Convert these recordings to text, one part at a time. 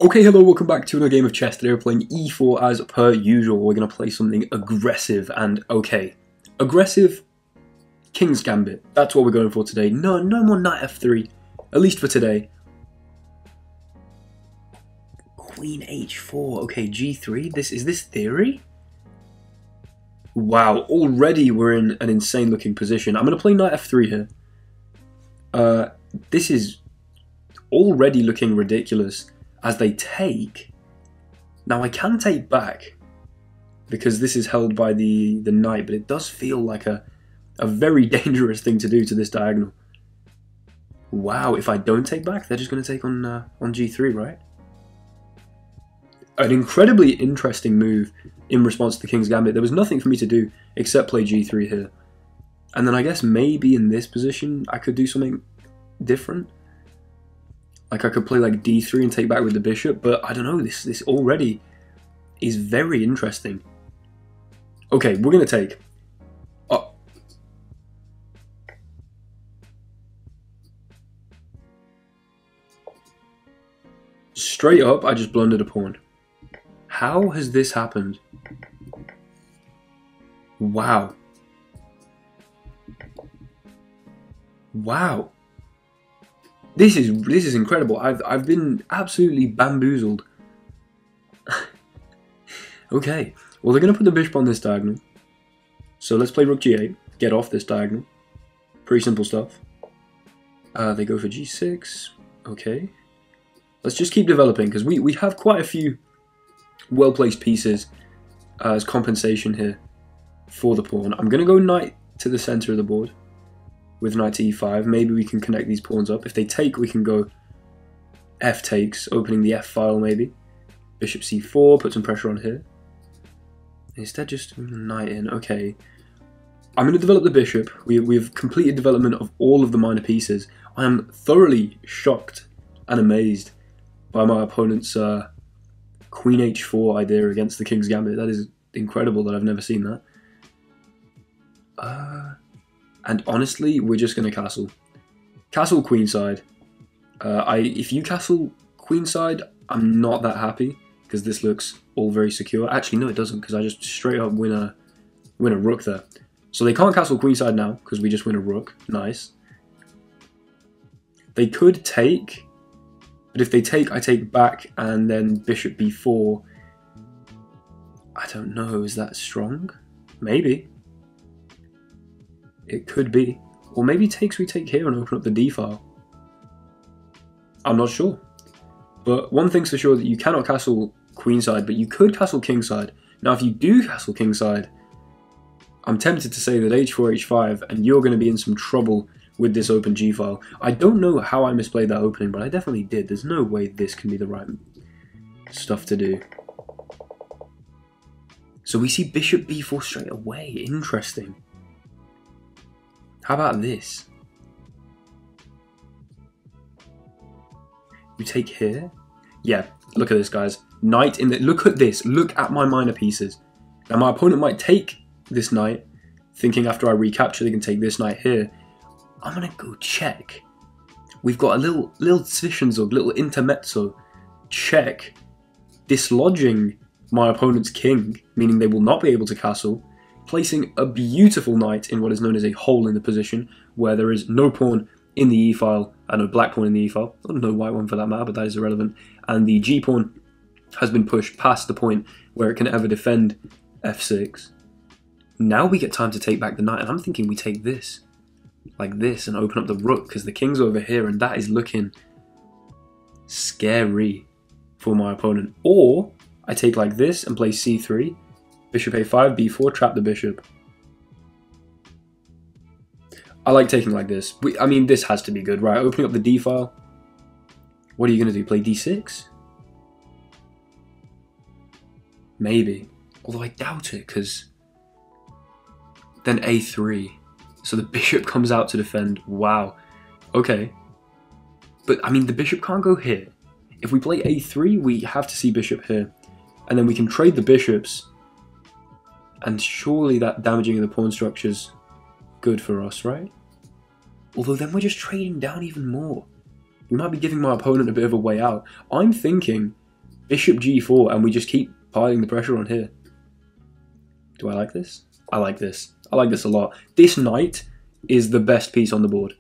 Okay, hello, welcome back to another game of chess. Today we're playing e4 as per usual. We're going to play something aggressive and okay. Aggressive King's Gambit. That's what we're going for today. No more knight f3. At least for today. Queen h4. Okay, g3. Is this theory? Wow, already we're in an insane looking position. I'm going to play knight f3 here. This is already looking ridiculous. As they take, now I can take back because this is held by the knight, but it does feel like a very dangerous thing to do to this diagonal. Wow, if I don't take back, they're just going to take on g3, right? An incredibly interesting move in response to the King's Gambit. There was nothing for me to do except play g3 here. And then I guess maybe in this position I could do something different. Like I could play like d3 and take back with the bishop, but I don't know, this already is very interesting. Okay, we're going to take. Oh. Straight up, I just blundered a pawn. How has this happened? Wow. Wow. This is incredible. I've been absolutely bamboozled. Okay, well they're gonna put the bishop on this diagonal. So let's play rook g8. Get off this diagonal. Pretty simple stuff. They go for g6. Okay. Let's just keep developing because we have quite a few well placed pieces as compensation here for the pawn. I'm gonna go knight to the center of the board. With knight to e5, maybe we can connect these pawns up. If they take, we can go f takes, opening the f file maybe. Bishop c4, put some pressure on here. Instead just knight in, okay. I'm going to develop the bishop. We've completed development of all of the minor pieces. I am thoroughly shocked and amazed by my opponent's queen h4 idea against the King's Gambit. That is incredible that I've never seen that. And honestly, we're just going to castle. Castle queenside. If you castle queenside, I'm not that happy because this looks all very secure. Actually, no, it doesn't because I just straight up win a rook there. So they can't castle queenside now because we just win a rook. Nice. They could take, but if they take, I take back and then bishop b4. I don't know. Is that strong? Maybe. It could be. Or maybe takes we take here and open up the d file. I'm not sure. But one thing's for sure, that you cannot castle queenside, but you could castle kingside. Now if you do castle kingside, I'm tempted to say that h4, h5, and you're going to be in some trouble with this open g file. I don't know how I misplayed that opening, but I definitely did. There's no way this can be the right stuff to do. So we see bishop b4 straight away. Interesting. How about this? You take here? Yeah, look at this, guys. Knight in the... Look at this. Look at my minor pieces. Now, my opponent might take this knight, thinking after I recapture they can take this knight here. I'm going to go check. We've got a little Zwischenzug, little intermezzo. Check. Dislodging my opponent's king, meaning they will not be able to castle. Placing a beautiful knight in what is known as a hole in the position, where there is no pawn in the e-file, and no black pawn in the e-file, no white one for that matter, but that is irrelevant, and the g-pawn has been pushed past the point where it can ever defend f6. Now we get time to take back the knight, and I'm thinking we take this, like this, and open up the rook, because the king's over here, and that is looking scary for my opponent. Or I take like this and play c3, bishop a5, b4, trap the bishop. I like taking like this. I mean, this has to be good, right? Opening up the d file. What are you going to do? Play d6? Maybe. Although I doubt it, because then a3. So the bishop comes out to defend. Wow. Okay. But, I mean, the bishop can't go here. If we play a3, we have to see bishop here. And then we can trade the bishops. And surely that damaging of the pawn structure's good for us, right? Although then we're just trading down even more. We might be giving my opponent a bit of a way out. I'm thinking bishop g4, and we just keep piling the pressure on here. Do I like this? I like this. I like this a lot. This knight is the best piece on the board.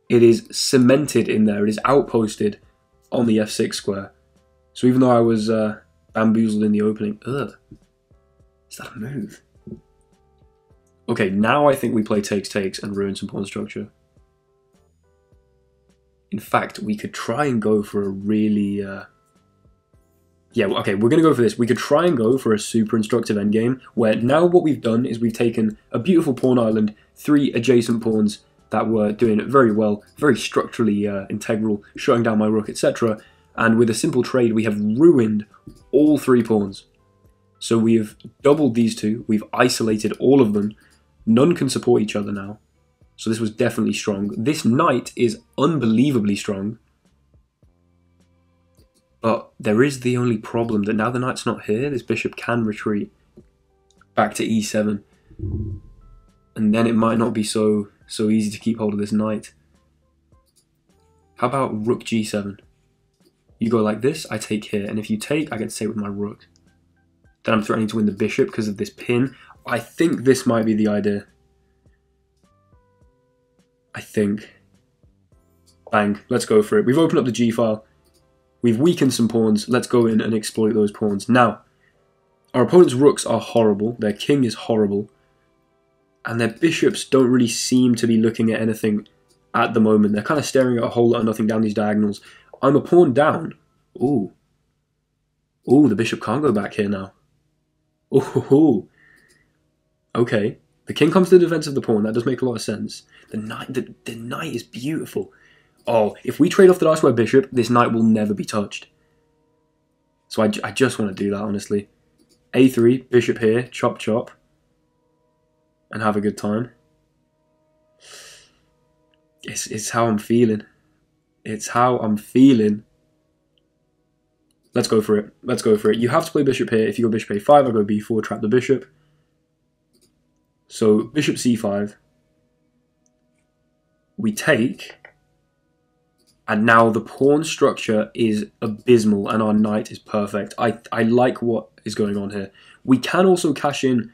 It is cemented in there. It is outposted on the f6 square. So even though I was bamboozled in the opening, ugh, is that a move? Okay, now I think we play takes and ruin some pawn structure. In fact, we could try and go for a really... Yeah, okay, we're going to go for this. We could try and go for a super instructive endgame, where now what we've done is we've taken a beautiful pawn island, 3 adjacent pawns that were doing it very well, very structurally integral, shutting down my rook, etc. And with a simple trade, we have ruined all 3 pawns. So we've doubled these 2, we've isolated all of them, none can support each other now. So this was definitely strong. This knight is unbelievably strong. But there is the only problem that now the knight's not here, this bishop can retreat back to e7. And then it might not be so easy to keep hold of this knight. How about rook g7? You go like this, I take here, and if you take, I get to take with my rook. Then I'm threatening to win the bishop because of this pin. I think this might be the idea. I think. Bang, let's go for it. We've opened up the g-file. We've weakened some pawns. Let's go in and exploit those pawns. Now, our opponent's rooks are horrible. Their king is horrible. And their bishops don't really seem to be looking at anything at the moment. They're kind of staring at a whole lot of nothing down these diagonals. I'm a pawn down. Ooh. Ooh, the bishop can't go back here now. Ooh. Okay. The king comes to the defense of the pawn. That does make a lot of sense. The knight is beautiful. Oh, if we trade off the dark square bishop, this knight will never be touched. So I just want to do that, honestly. a3, bishop here, chop chop. And have a good time. It's how I'm feeling. It's how I'm feeling. Let's go for it. Let's go for it. You have to play bishop here. If you go bishop a5, I go b4, trap the bishop. So bishop c5. We take... And now the pawn structure is abysmal and our knight is perfect. I like what is going on here. We can also cash in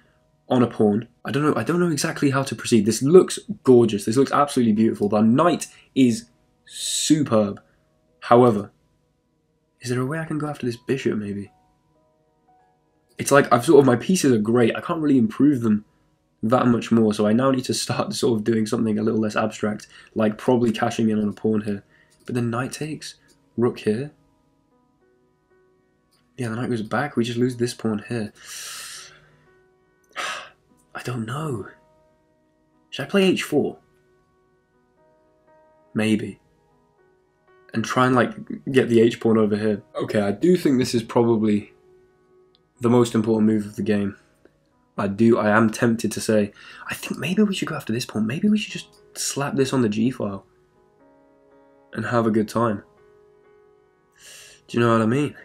on a pawn. I don't know exactly how to proceed. This looks gorgeous. This looks absolutely beautiful. The knight is superb. However, is there a way I can go after this bishop maybe? It's like my pieces are great. I can't really improve them that much more. So I now need to start sort of doing something a little less abstract, like probably cashing in on a pawn here. But then knight takes, rook here. Yeah, the knight goes back, we just lose this pawn here. I don't know. Should I play h4? Maybe. And try and like get the h-pawn over here. Okay, I do think this is probably the most important move of the game. I am tempted to say, I think maybe we should go after this pawn. Maybe we should just slap this on the g-file. And have a good time. Do you know what I mean?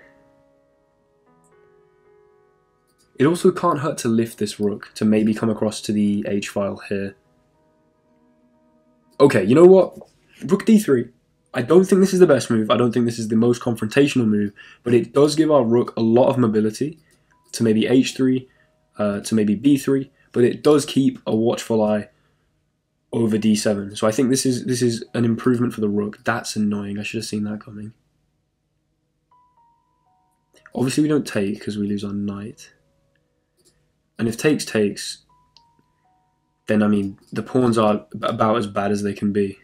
It also can't hurt to lift this rook to maybe come across to the h-file here. Okay, you know what? Rook d3. I don't think this is the best move. I don't think this is the most confrontational move, but it does give our rook a lot of mobility to maybe h3, to maybe b3, but it does keep a watchful eye over d7. So I think this is an improvement for the rook. That's annoying. I should have seen that coming. Obviously we don't take because we lose our knight. And if takes, then I mean the pawns are about as bad as they can be.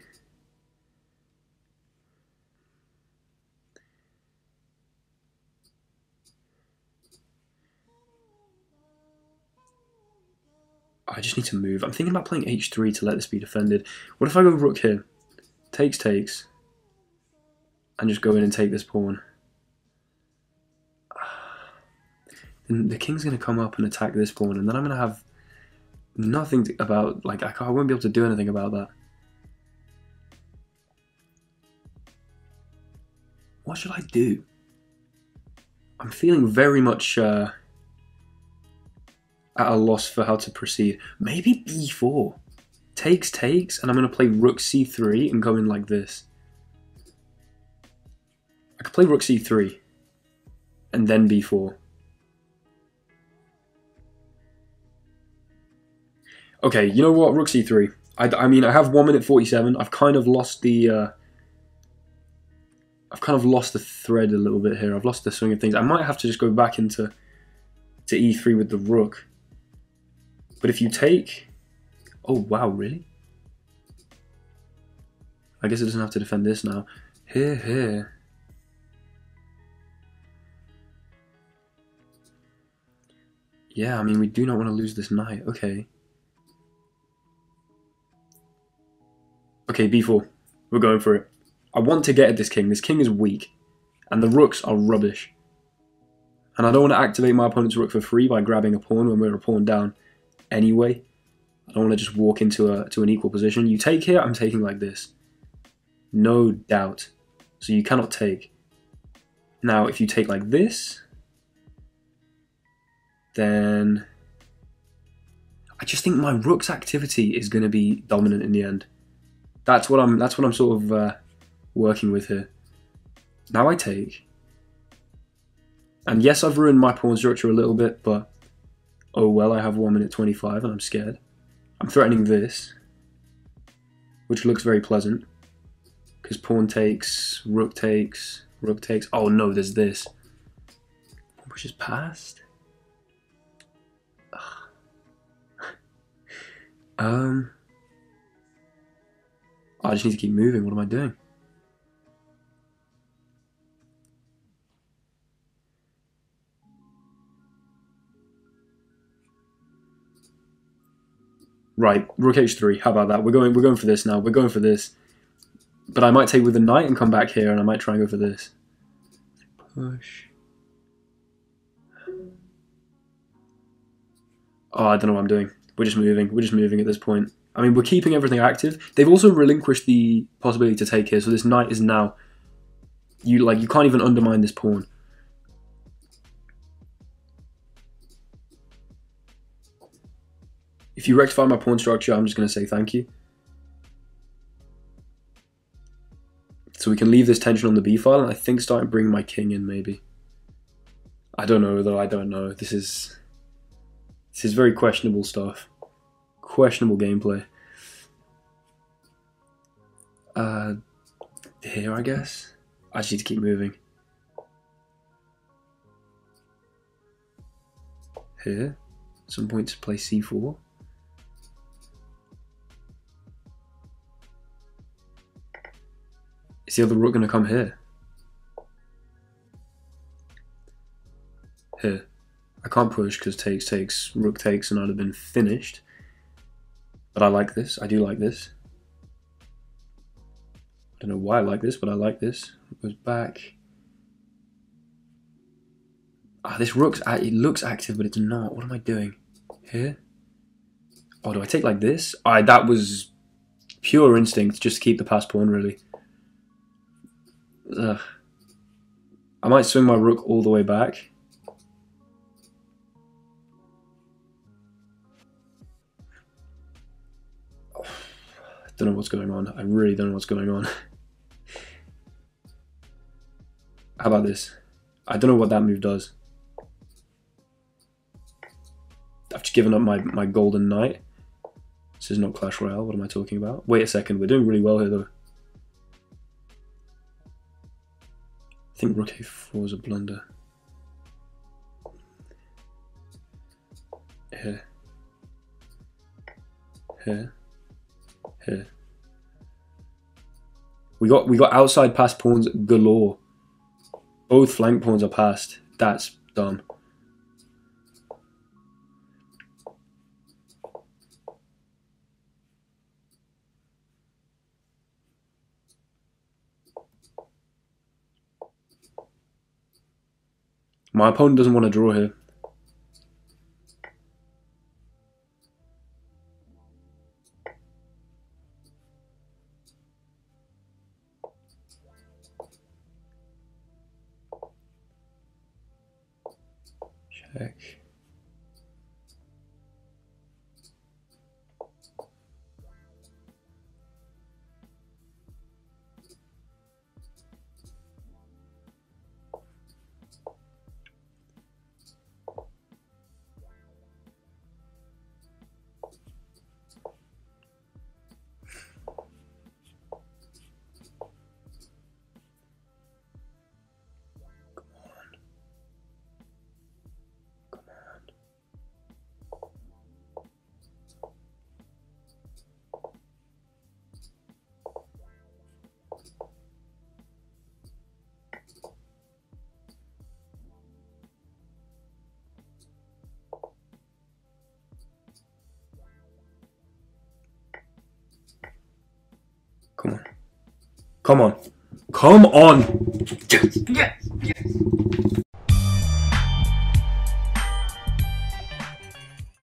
I just need to move. I'm thinking about playing h3 to let this be defended. What if I go rook here? Takes. And just go in and take this pawn. Then the king's going to come up and attack this pawn. And then I'm going to have nothing about... Like, I won't be able to do anything about that. What should I do? I'm feeling very much... at a loss for how to proceed. Maybe b4. Takes, and I'm going to play rook c3 and go in like this. I could play rook c3. and then b4. Okay, you know what? Rook c3. I mean, I have 1 minute 47. I've kind of lost the thread a little bit here. I've lost the swing of things. I might have to just go back into e3 with the rook. But if you take, oh wow, really? I guess it doesn't have to defend this now. Here. Yeah, I mean, we do not want to lose this knight. Okay. Okay, b4. We're going for it. I want to get at this king. This king is weak. And the rooks are rubbish. And I don't want to activate my opponent's rook for free by grabbing a pawn when we're a pawn down anyway. I don't want to just walk into an equal position. You take here, I'm taking like this. No doubt. So you cannot take. Now, if you take like this, then I just think my rook's activity is going to be dominant in the end. That's what I'm sort of working with here. Now I take. And yes, I've ruined my pawn structure a little bit, but oh well, I have 1 minute 25 and I'm scared. I'm threatening this, which looks very pleasant. Because pawn takes, rook takes, rook takes. Oh no, there's this. Pushes past. I just need to keep moving. What am I doing? Right, rook h3. How about that? We're going for this now. We're going for this. But I might take with the knight and come back here, and I might try and go for this. Push. Oh, I don't know what I'm doing. We're just moving. We're just moving at this point. I mean, we're keeping everything active. They've also relinquished the possibility to take here, so this knight is now... You can't even undermine this pawn. If you rectify my pawn structure, I'm just going to say thank you. So we can leave this tension on the b file, and I think start bringing my king in, maybe. I don't know, though. I don't know. This is very questionable stuff. Questionable gameplay. Here, I guess. I just need to keep moving. Here. At some point to play c4. Is the other rook going to come here? Here. I can't push because takes, rook takes, and I'd have been finished. But I like this. I do like this. I don't know why I like this, but I like this. It goes back. Ah, this rook's... It looks active, but it's not. What am I doing? Here? Oh, do I take like this? That was pure instinct, just to keep the passed pawn, really. Ugh. I might swing my rook all the way back. I don't know what's going on. I really don't know what's going on. How about this? I don't know what that move does. I've just given up my golden knight. This is not Clash Royale. What am I talking about? Wait a second. We're doing really well here, though. I think rook a4 is a blunder. Here. Here. Here. We got outside pass pawns galore. Both flank pawns are passed. That's dumb. My opponent doesn't want to draw here. Check. Come on. Come on! Yes! Yes! Yes!